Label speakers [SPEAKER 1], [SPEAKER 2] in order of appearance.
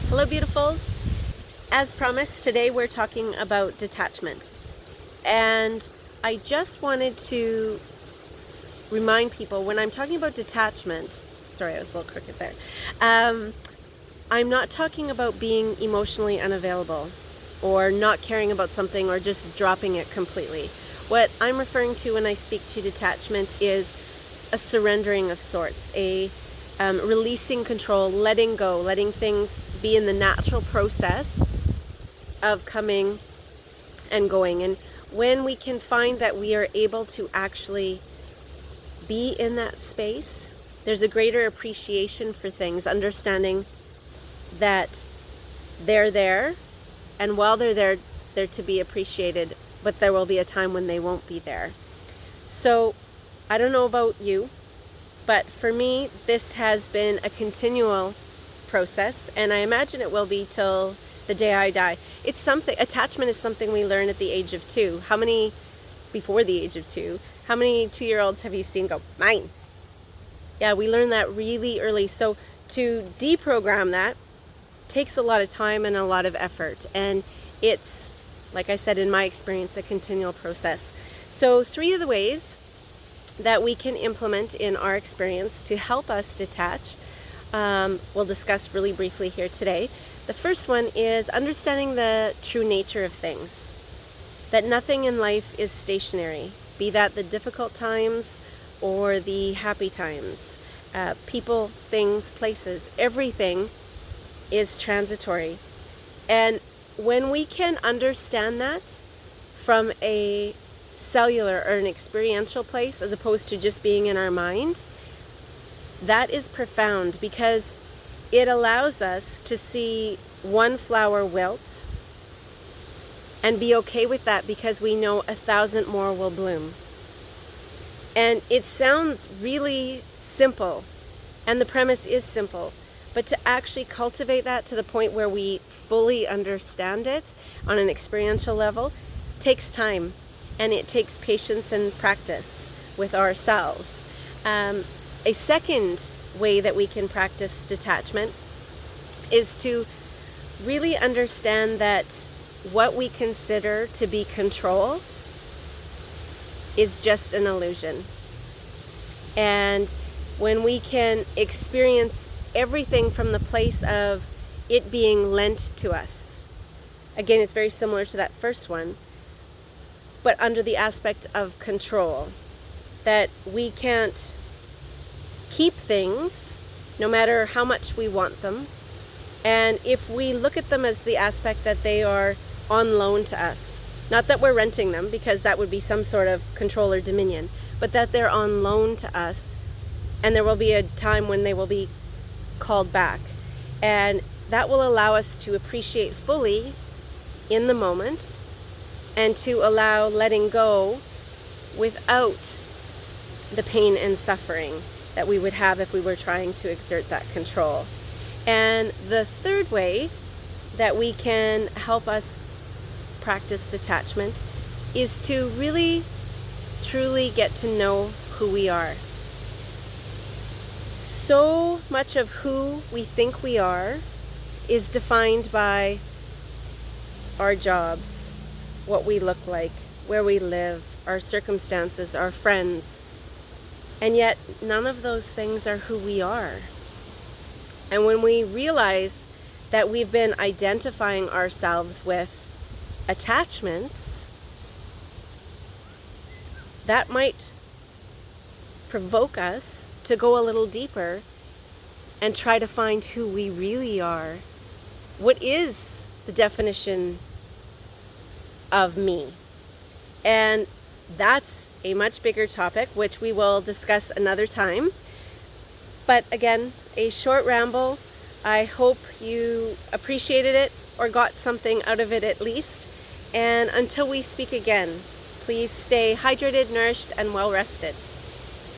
[SPEAKER 1] Hello, beautifuls. As promised, today we're talking about detachment. And I just wanted to remind people when I'm talking about detachment, sorry, I was a little crooked there. I'm not talking about being emotionally unavailable or not caring about something or just dropping it completely. What I'm referring to when I speak to detachment is a surrendering of sorts, a releasing control, letting go, letting things be in the natural process of coming and going. And when we can find that we are able to actually be in that space, there's a greater appreciation for things, understanding that they're there, and while they're there, they're to be appreciated, but there will be a time when they won't be there. So I don't know about you, but for me, this has been a continual process, and I imagine it will be till the day I die. It's something, attachment is something we learn at the age of 2. Before the age of 2, how many 2-year-olds have you seen go, mine? Yeah, we learn that really early. So to deprogram that takes a lot of time and a lot of effort. And it's, like I said, in my experience, a continual process. So 3 of the ways that we can implement in our experience to help us detach, we'll discuss really briefly here today. The first one is understanding the true nature of things, that nothing in life is stationary, be that the difficult times or the happy times, people, things, places, everything is transitory. And when we can understand that from a cellular or an experiential place as opposed to just being in our mind, that is profound, because it allows us to see one flower wilt and be okay with that, because we know 1,000 more will bloom. And it sounds really simple, and the premise is simple, but to actually cultivate that to the point where we fully understand it on an experiential level takes time, and it takes patience and practice with ourselves. A second way that we can practice detachment is to really understand that what we consider to be control is just an illusion. And when we can experience everything from the place of it being lent to us, again, it's very similar to that first one, but under the aspect of control, that we can't keep things no matter how much we want them. And if we look at them as the aspect that they are on loan to us, not that we're renting them, because that would be some sort of control or dominion, but that they're on loan to us, and there will be a time when they will be called back. And that will allow us to appreciate fully in the moment, and to allow letting go without the pain and suffering that we would have if we were trying to exert that control. And the third way that we can help us practice detachment is to really, truly get to know who we are. So much of who we think we are is defined by our jobs, what we look like, where we live, our circumstances, our friends. And yet, none of those things are who we are. And when we realize that we've been identifying ourselves with attachments, that might provoke us to go a little deeper and try to find who we really are. What is the definition of me? And that's a much bigger topic, which we will discuss another time. But again, a short ramble. I hope you appreciated it or got something out of it at least. And until we speak again, please stay hydrated, nourished, and well rested.